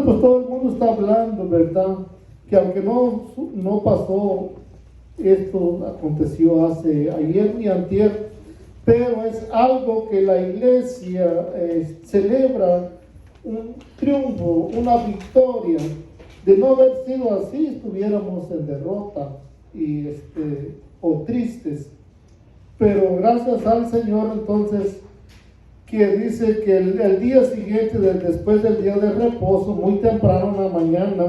pues todo el mundo está hablando, ¿verdad? Que aunque no pasó, esto aconteció ayer ni antier, pero es algo que la iglesia celebra, un triunfo, una victoria. De no haber sido así, estuviéramos en derrota o tristes. Pero gracias al Señor, entonces, que dice que el día siguiente, después del día de reposo, muy temprano en la mañana,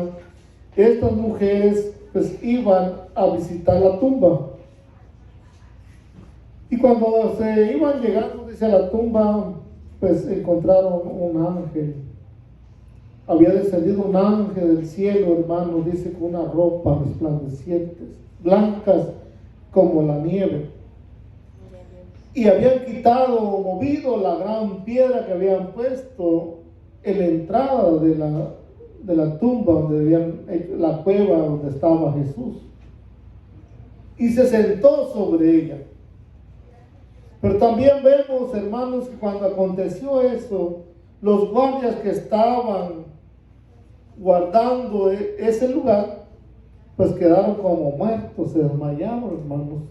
estas mujeres pues iban a visitar la tumba. Y cuando se iban llegando, dice, a la tumba, pues encontraron un ángel. Había descendido un ángel del cielo, hermano, dice, con una ropa resplandecientes, blancas como la nieve. Y habían quitado o movido la gran piedra que habían puesto en la entrada de la tumba, donde habían hecho la cueva donde estaba Jesús. Y se sentó sobre ella. Pero también vemos, hermanos, que cuando aconteció eso, los guardias que estaban guardando ese lugar, pues quedaron como muertos, se desmayaron, hermanos.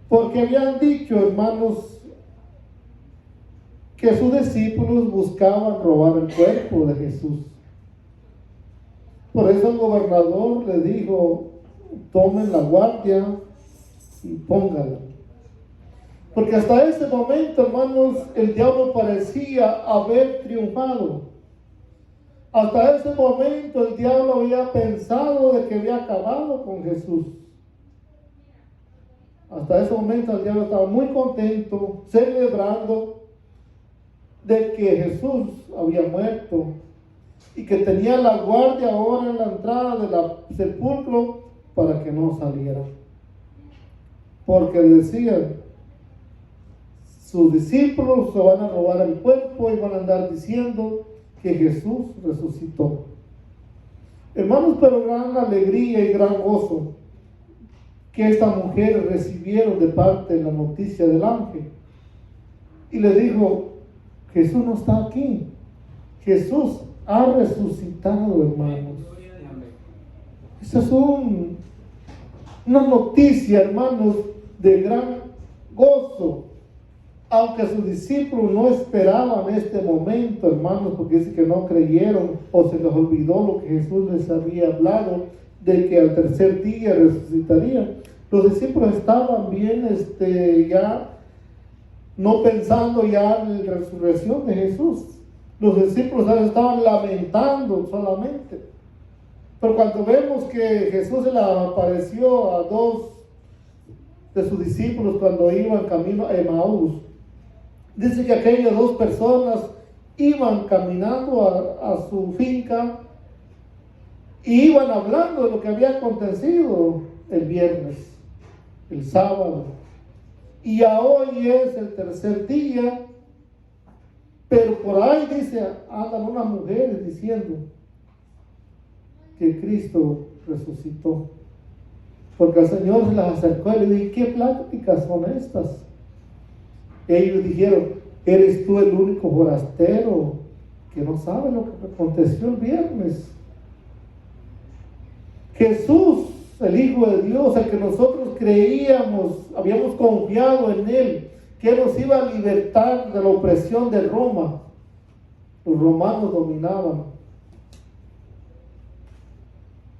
Porque habían dicho, hermanos, que sus discípulos buscaban robar el cuerpo de Jesús. Por eso el gobernador le dijo, tomen la guardia y póngala. Porque hasta ese momento, hermanos, el diablo parecía haber triunfado. Hasta ese momento el diablo había pensado de que había acabado con Jesús. Hasta ese momento el diablo estaba muy contento, celebrando de que Jesús había muerto y que tenía la guardia ahora en la entrada del sepulcro para que no saliera. Porque decían, sus discípulos se van a robar el cuerpo y van a andar diciendo que Jesús resucitó. Hermanos, pero gran alegría y gran gozo que estas mujeres recibieron de parte de la noticia del ángel. Y le dijo, Jesús no está aquí. Jesús ha resucitado, hermanos. Esa es una noticia, hermanos, de gran gozo. Aunque sus discípulos no esperaban este momento, hermanos, porque dice que no creyeron o se les olvidó lo que Jesús les había hablado de que al tercer día resucitaría. Los discípulos estaban bien, ya no pensando ya en la resurrección de Jesús. Los discípulos estaban lamentando solamente. Pero cuando vemos que Jesús se le apareció a dos de sus discípulos cuando iban camino a Emaús, dice que aquellas dos personas iban caminando a su finca y iban hablando de lo que había acontecido el viernes, el sábado. Y a hoy es el tercer día, pero por ahí dice, andan unas mujeres diciendo que Cristo resucitó. Porque el Señor se las acercó y le dijo, ¿qué pláticas son estas? Ellos dijeron, ¿eres tú el único forastero que no sabe lo que aconteció el viernes? Jesús, el Hijo de Dios, el que nosotros creíamos, habíamos confiado en Él, que nos iba a libertar de la opresión de Roma. Los romanos dominaban.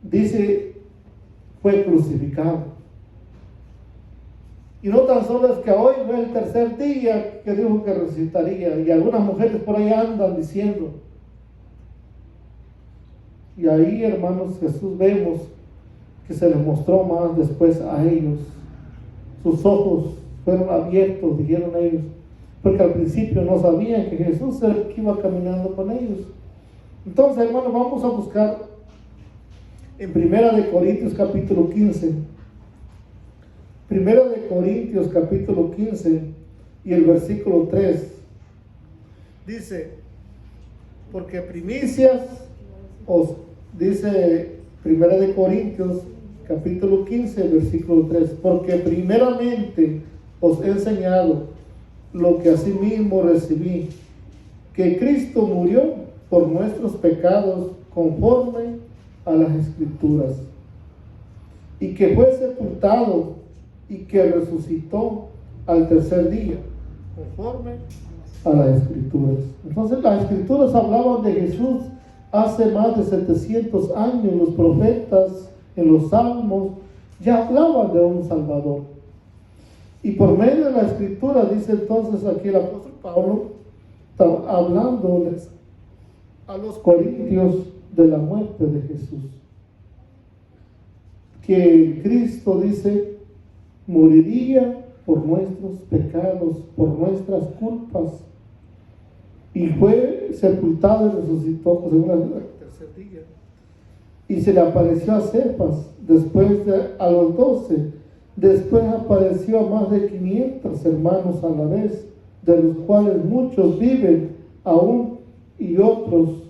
Dice, fue crucificado. Y no tan solo es que hoy fue el tercer día que dijo que resucitaría. Y algunas mujeres por ahí andan diciendo. Y ahí, hermanos, Jesús vemos que se les mostró más después a ellos. Sus ojos fueron abiertos, dijeron ellos. Porque al principio no sabían que Jesús era el que iba caminando con ellos. Entonces, hermanos, vamos a buscar en 1 Corintios capítulo 15. 1 Corintios capítulo 15 y el versículo 3. Dice, porque primicias dice 1 Corintios capítulo 15, versículo 3. Porque primeramente os he enseñado lo que asimismo recibí, que Cristo murió por nuestros pecados conforme a las Escrituras, y que fue sepultado y que resucitó al tercer día, conforme a las Escrituras. Entonces las Escrituras hablaban de Jesús hace más de 700 años. Los profetas en los Salmos ya hablaban de un Salvador. Y por medio de la Escritura, dice entonces aquí el apóstol Pablo, hablándoles a los corintios de la muerte de Jesús. Que Cristo, dice, moriría por nuestros pecados, por nuestras culpas, y fue sepultado y resucitó según el tercer día. Y se le apareció a Cefas, a los 12, después apareció a más de 500 hermanos a la vez, de los cuales muchos viven aún y otros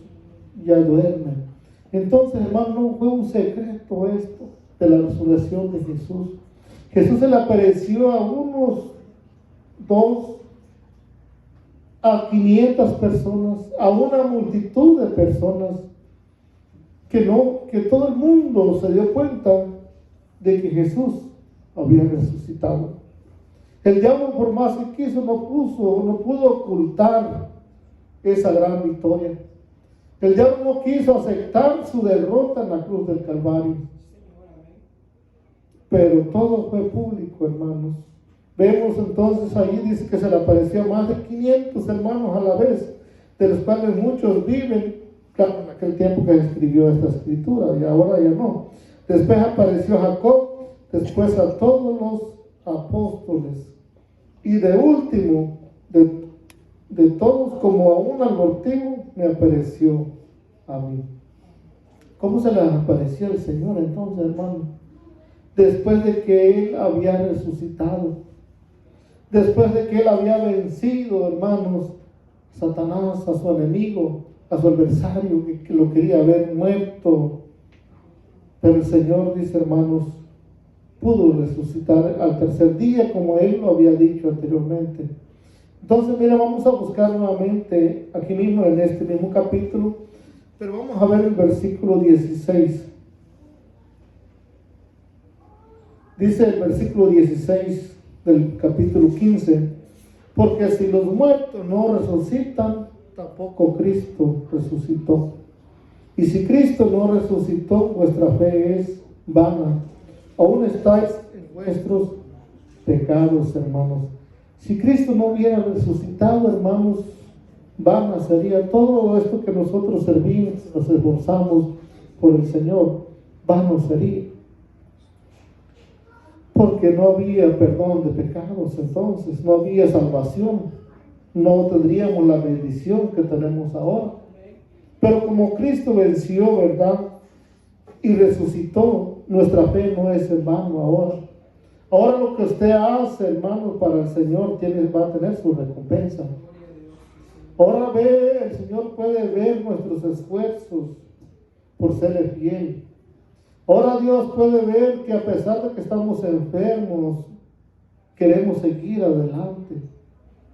ya duermen. Entonces, hermano, no fue un secreto esto de la resurrección de Jesús. Jesús se le apareció a unos 2 a 500 personas, a una multitud de personas, que todo el mundo se dio cuenta de que Jesús había resucitado. El diablo, por más que quiso, no pudo ocultar esa gran victoria. El diablo no quiso aceptar su derrota en la cruz del Calvario. Pero todo fue público, hermanos. Vemos entonces ahí, dice que se le apareció a más de 500 hermanos a la vez, de los cuales muchos viven, claro, en aquel tiempo que escribió esta escritura, y ahora ya no. Después apareció Jacob, después a todos los apóstoles, y de último, de todos como a un abortivo, me apareció a mí. ¿Cómo se le apareció el Señor entonces, hermano? Después de que Él había resucitado, después de que Él había vencido, hermanos, Satanás, a su enemigo, a su adversario, que lo quería ver muerto. Pero el Señor, dice, hermanos, pudo resucitar al tercer día, como Él lo había dicho anteriormente. Entonces, mira, vamos a buscar nuevamente aquí mismo en este mismo capítulo, pero vamos a ver el versículo 16. Dice el versículo 16 del capítulo 15: porque si los muertos no resucitan, tampoco Cristo resucitó. Y si Cristo no resucitó, vuestra fe es vana. Aún estáis en vuestros pecados, hermanos. Si Cristo no hubiera resucitado, hermanos, vana sería todo esto que nosotros servimos, nos esforzamos por el Señor, vano sería. Porque no había perdón de pecados, entonces no había salvación, no tendríamos la bendición que tenemos ahora. Pero como Cristo venció, ¿verdad?, y resucitó, nuestra fe no es en vano ahora. Ahora lo que usted hace, hermano, para el Señor va a tener su recompensa. Ahora el Señor puede ver nuestros esfuerzos por serle fiel. Ahora Dios puede ver que a pesar de que estamos enfermos, queremos seguir adelante.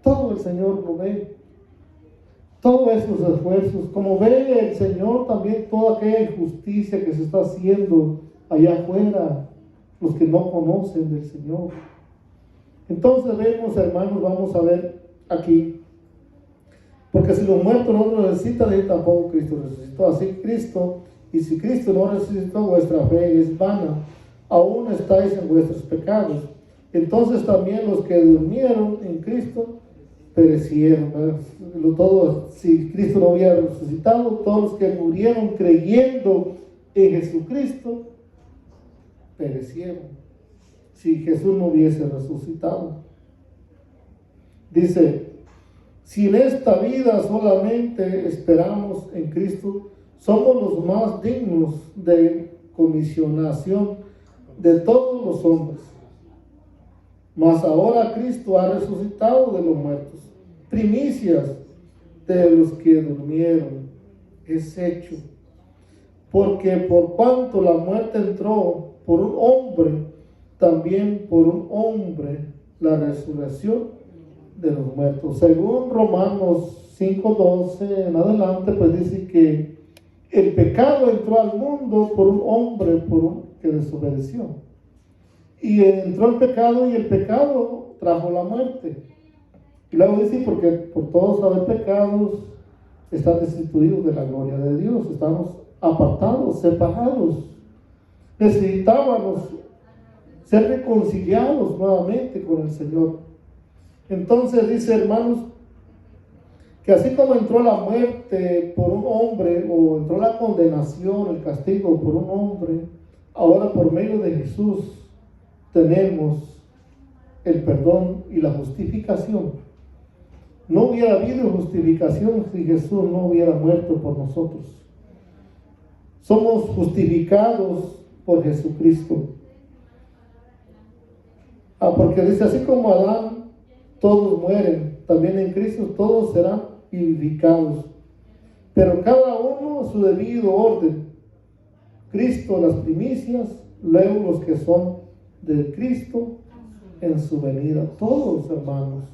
Todo el Señor lo ve. Todos esos esfuerzos, como ve el Señor también toda aquella injusticia que se está haciendo allá afuera, los que no conocen del Señor. Entonces vemos, hermanos, vamos a ver aquí, porque si los muertos no resucitan, tampoco Cristo resucitó. Así Cristo, y si Cristo no resucitó, vuestra fe es vana, aún estáis en vuestros pecados. Entonces también los que durmieron en Cristo perecieron. Si Cristo no hubiera resucitado, todos los que murieron creyendo en Jesucristo perecieron, si Jesús no hubiese resucitado. Dice: si en esta vida solamente esperamos en Cristo, somos los más dignos de comisionación de todos los hombres. Mas ahora Cristo ha resucitado de los muertos, primicias de los que durmieron, es hecho. Porque por cuanto la muerte entró por un hombre, también por un hombre la resurrección de los muertos. Según Romanos 5:12 en adelante, pues dice que el pecado entró al mundo por un hombre que desobedeció. Y entró el pecado y el pecado trajo la muerte. Y luego dice, porque por todos haber pecados están destituidos de la gloria de Dios. Estamos apartados, separados. Necesitábamos ser reconciliados nuevamente con el Señor. Entonces dice, hermanos, que así como entró la muerte por un hombre, o entró la condenación, el castigo por un hombre, ahora por medio de Jesús tenemos el perdón y la justificación. No hubiera habido justificación si Jesús no hubiera muerto por nosotros. Somos justificados por Jesucristo. Porque dice, así como Adán, todos mueren, también en Cristo todos serán vivificados, pero cada uno a su debido orden. Cristo las primicias, luego los que son de Cristo en su venida. Todos, hermanos,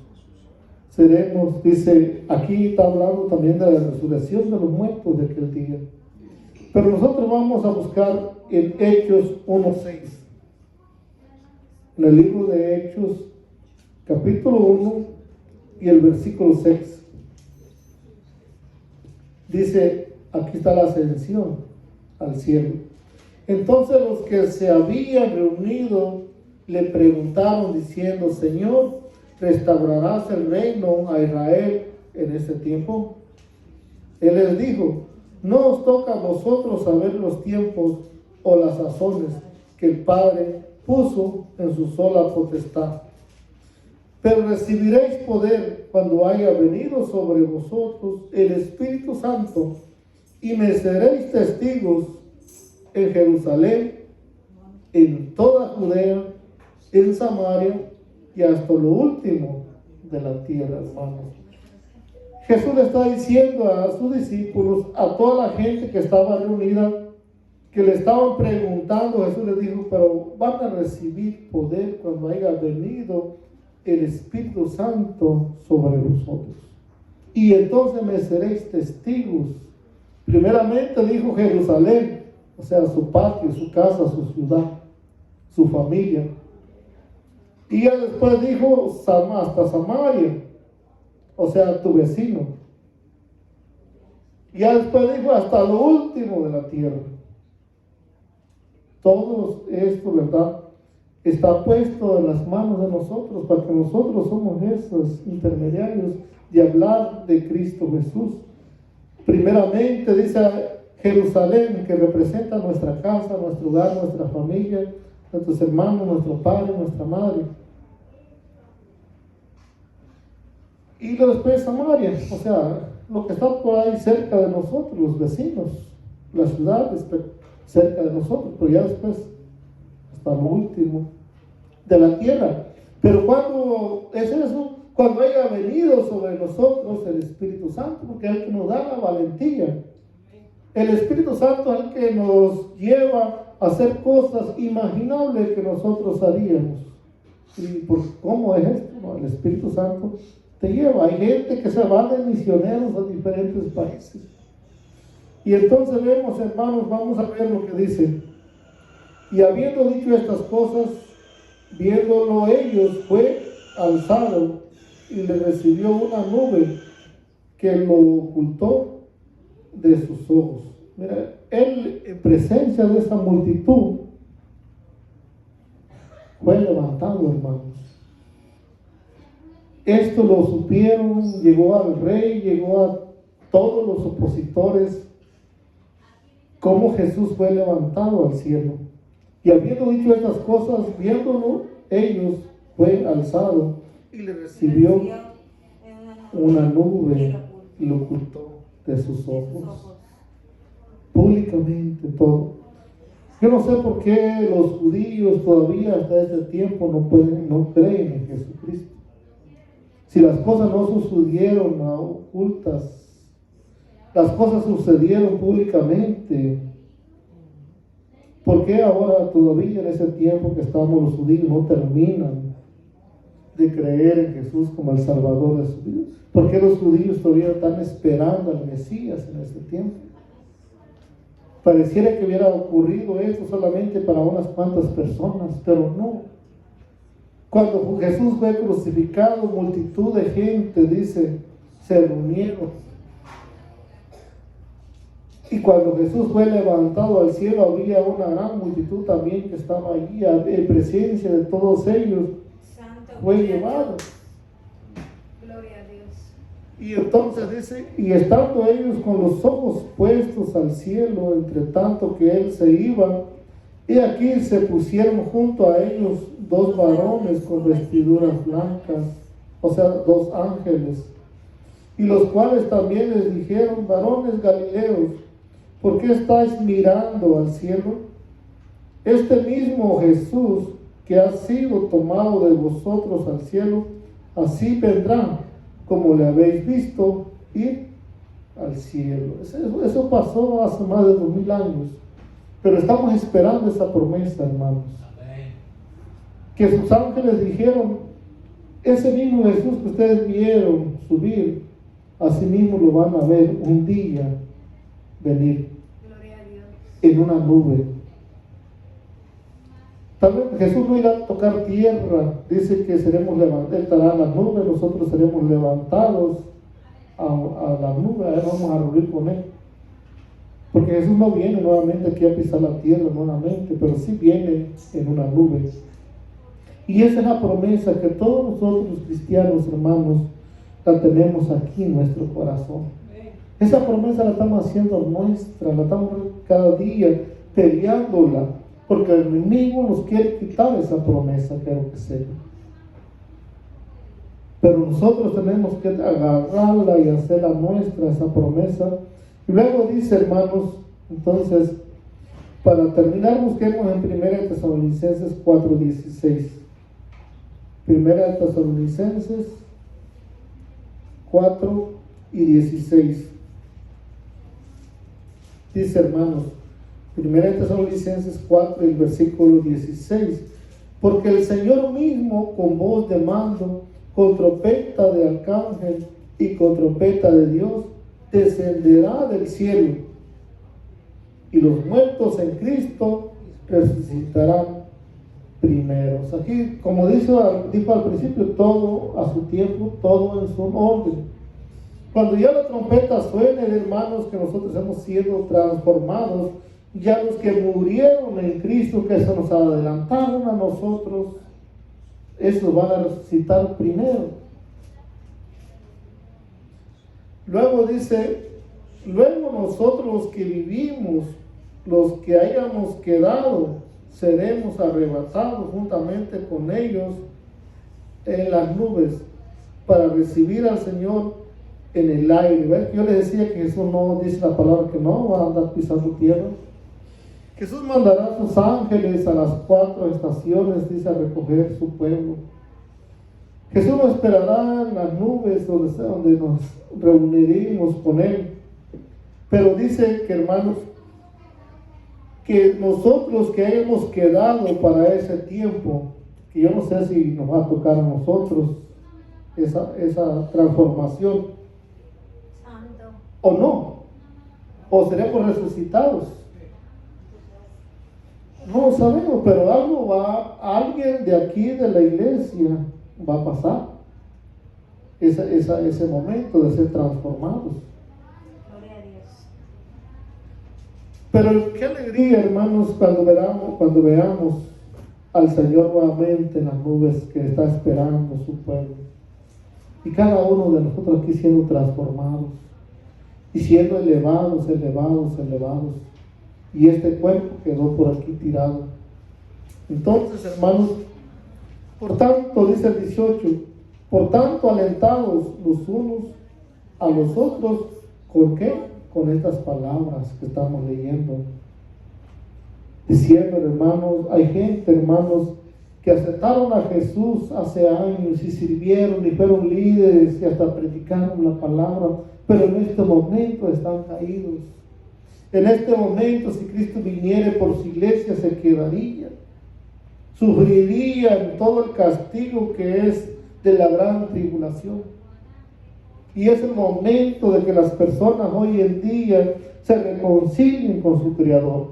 seremos, dice, aquí está hablando también de la resurrección de los muertos de aquel día. Pero nosotros vamos a buscar en Hechos 1:6. En el libro de Hechos, capítulo 1 y el versículo 6. Dice, aquí está la ascensión al cielo. Entonces los que se habían reunido le preguntaron diciendo, Señor, ¿restaurarás el reino a Israel en este tiempo? Él les dijo, no os toca a vosotros saber los tiempos o las sazones que el Padre puso en su sola potestad. Pero recibiréis poder cuando haya venido sobre vosotros el Espíritu Santo, y me seréis testigos en Jerusalén, en toda Judea, en Samaria y hasta lo último de la tierra, hermanos. Jesús le está diciendo a sus discípulos, a toda la gente que estaba reunida, que le estaban preguntando, Jesús les dijo, pero van a recibir poder cuando haya venido el Espíritu Santo sobre vosotros. Y entonces me seréis testigos. Primeramente dijo Jerusalén, o sea, su patio, su casa, su ciudad, su familia. Y ya después dijo hasta Samaria, o sea, tu vecino. Y ya después dijo hasta lo último de la tierra. Todo esto, ¿verdad?, está puesto en las manos de nosotros, porque nosotros somos esos intermediarios de hablar de Cristo Jesús. Primeramente dice Jerusalén, que representa nuestra casa, nuestro hogar, nuestra familia, nuestros hermanos, nuestro padre, nuestra madre. Y después Samaria, o sea, lo que está por ahí cerca de nosotros, los vecinos, las ciudades cerca de nosotros, pero ya después hasta lo último de la tierra. Pero cuando es eso, cuando haya venido sobre nosotros el Espíritu Santo, porque es el que nos da la valentía. El Espíritu Santo es el que nos lleva a hacer cosas imaginables que nosotros haríamos. ¿Y por cómo es esto? No, el Espíritu Santo te lleva. Hay gente que se va de misioneros a diferentes países. Y entonces vemos, hermanos, vamos a ver lo que dice. Y habiendo dicho estas cosas, viéndolo ellos, fue alzado y le recibió una nube que lo ocultó de sus ojos. Mira, él en presencia de esa multitud fue levantado, hermanos. Esto lo supieron, llegó al rey, llegó a todos los opositores, cómo Jesús fue levantado al cielo. Y habiendo dicho estas cosas, viéndolo ellos, fue alzado y le recibió una nube y lo ocultó de sus ojos. Públicamente todo. Yo no sé por qué los judíos todavía hasta este tiempo no creen en Jesucristo. Si las cosas no sucedieron ocultas, las cosas sucedieron públicamente, ¿por qué ahora todavía en ese tiempo que estamos los judíos no terminan de creer en Jesús como el Salvador de su vida? ¿Por qué los judíos todavía están esperando al Mesías en ese tiempo? Pareciera que hubiera ocurrido esto solamente para unas cuantas personas, pero no. Cuando Jesús fue crucificado, multitud de gente, dice, se reunieron. Y cuando Jesús fue levantado al cielo, había una gran multitud también que estaba allí, en presencia de todos ellos. Santo, fue llevado. Gloria a Dios. Y entonces dice, y estando ellos con los ojos puestos al cielo, entre tanto que él se iba, y aquí se pusieron junto a ellos dos varones con vestiduras blancas, o sea, dos ángeles, y los cuales también les dijeron, varones Galileos, ¿por qué estáis mirando al cielo? Este mismo Jesús que ha sido tomado de vosotros al cielo, así vendrá, como le habéis visto ir al cielo. Eso pasó hace más de 2000 años, pero estamos esperando esa promesa, hermanos. Amén. Que sus ángeles dijeron, ese mismo Jesús que ustedes vieron subir, así mismo lo van a ver un día venir. Gloria a Dios. En una nube. También Jesús no irá a tocar tierra, dice que seremos levantados, Él estará en las nubes, nosotros seremos levantados a la nube, ahí vamos a reunir con Él. Porque Jesús no viene nuevamente aquí a pisar la tierra nuevamente, pero sí viene en una nube. Y esa es la promesa que todos nosotros los cristianos, hermanos, la tenemos aquí en nuestro corazón. Esa promesa la estamos haciendo nuestra, la estamos cada día peleándola, porque el enemigo nos quiere quitar esa promesa, quiero que sepa. Pero nosotros tenemos que agarrarla y hacerla nuestra, esa promesa. Y luego dice, hermanos, entonces, para terminar, busquemos en 1 Tesalonicenses 4:16. 1 Tesalonicenses 4:16. Dice, hermanos, 1 Tesalonicenses 4, el versículo 16, porque el Señor mismo con voz de mando, con trompeta de arcángel y con trompeta de Dios, descenderá del cielo, y los muertos en Cristo resucitarán primeros. Aquí, como dijo al principio, todo a su tiempo, todo en su orden. Cuando ya la trompeta suene, hermanos, que nosotros hemos sido transformados, ya los que murieron en Cristo, que se nos adelantaron a nosotros, esos van a resucitar primero. Luego dice, luego nosotros los que vivimos, los que hayamos quedado, seremos arrebatados juntamente con ellos en las nubes para recibir al Señor en el aire. ¿Ves? Yo les decía que Jesús no dice la palabra que no va a andar pisando tierra. Jesús mandará a sus ángeles a las 4 estaciones, dice, a recoger su pueblo. Jesús nos esperará en las nubes donde nos reuniremos con Él. Pero dice que, hermanos, que nosotros que hayamos quedado para ese tiempo, que yo no sé si nos va a tocar a nosotros esa transformación, Santo. o no, o seremos resucitados. No lo sabemos, pero alguien de aquí de la iglesia va a pasar ese momento de ser transformados. Gloria a Dios. Pero qué alegría, hermanos, cuando veamos al Señor nuevamente en las nubes, que está esperando su pueblo, y cada uno de nosotros aquí siendo transformados y siendo elevados, y este cuerpo quedó por aquí tirado. Entonces, hermanos, por tanto, dice el 18, por tanto, alentados los unos a los otros, ¿con qué? Con estas palabras que estamos leyendo. Diciendo, hermanos, hay gente, hermanos, que aceptaron a Jesús hace años y sirvieron y fueron líderes y hasta predicaron la palabra, pero en este momento están caídos. En este momento, si Cristo viniere por su iglesia, se quedaría, sufrirían todo el castigo que es de la gran tribulación. Y es el momento de que las personas hoy en día se reconcilien con su Creador,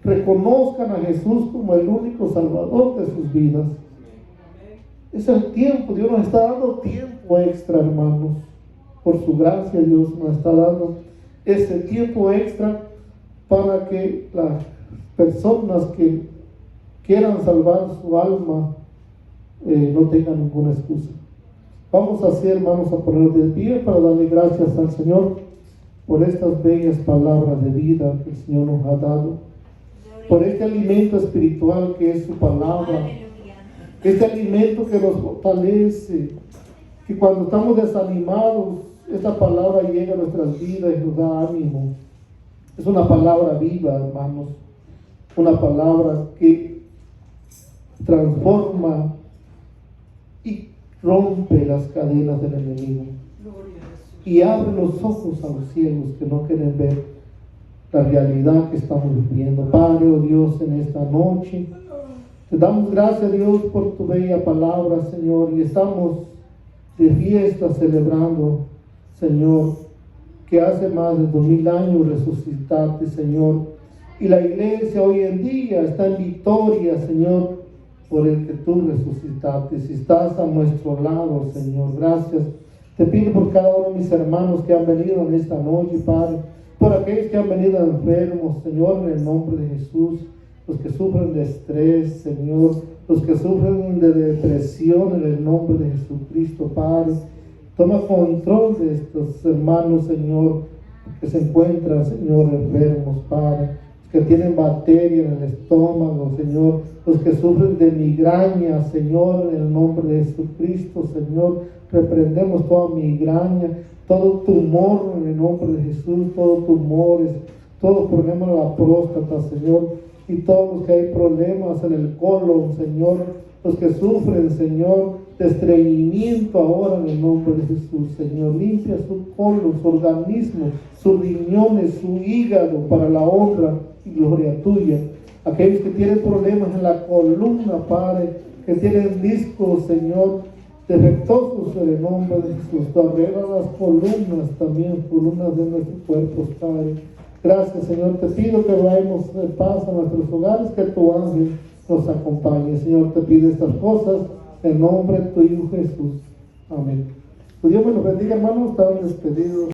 reconozcan a Jesús como el único Salvador de sus vidas. Es el tiempo, Dios nos está dando tiempo extra, hermanos. Por su gracia, Dios nos está dando ese tiempo extra para que las personas que quieran salvar su alma no tengan ninguna excusa. Vamos a poner de pie para darle gracias al Señor por estas bellas palabras de vida que el Señor nos ha dado, por este alimento espiritual que es su palabra, Aleluya. este alimento que nos fortalece, que cuando estamos desanimados, esta palabra llega a nuestras vidas y nos da ánimo. Es una palabra viva, hermanos, una palabra que transforma y rompe las cadenas del enemigo y abre los ojos a los ciegos que no quieren ver la realidad que estamos viviendo. Padre, oh Dios, en esta noche te damos gracias, Dios, por tu bella palabra, Señor, y estamos de fiesta celebrando, Señor, que hace más de 2000 años resucitaste, Señor, y la iglesia hoy en día está en victoria, Señor, por el que tú resucitaste. Si estás a nuestro lado, Señor, gracias. Te pido por cada uno de mis hermanos que han venido en esta noche, Padre, por aquellos que han venido enfermos, Señor, en el nombre de Jesús, los que sufren de estrés, Señor, los que sufren de depresión, en el nombre de Jesucristo, Padre. Toma control de estos hermanos, Señor, que se encuentran, Señor, enfermos, Padre, que tienen bacteria en el estómago, Señor, los que sufren de migraña, Señor, en el nombre de Jesucristo, Señor, reprendemos toda migraña, todo tumor en el nombre de Jesús, todos tumores, todos problemas de la próstata, Señor, y todos los que hay problemas en el colon, Señor, los que sufren, Señor, de estreñimiento ahora en el nombre de Jesús, Señor, limpia su colon, su organismo, sus riñones, su hígado para la honra y gloria tuya. Aquellos que tienen problemas en la columna, Padre, que tienen discos, Señor, defectuosos en el nombre de Jesús, tú arregla las columnas también, columnas de nuestros cuerpos, Padre. Gracias, Señor, te pido que vayamos de paz a nuestros hogares, que tu ángel nos acompañe. Señor, te pido estas cosas en nombre de tu Hijo Jesús. Amén. Pues Dios me los bendiga, hermanos, están despedidos.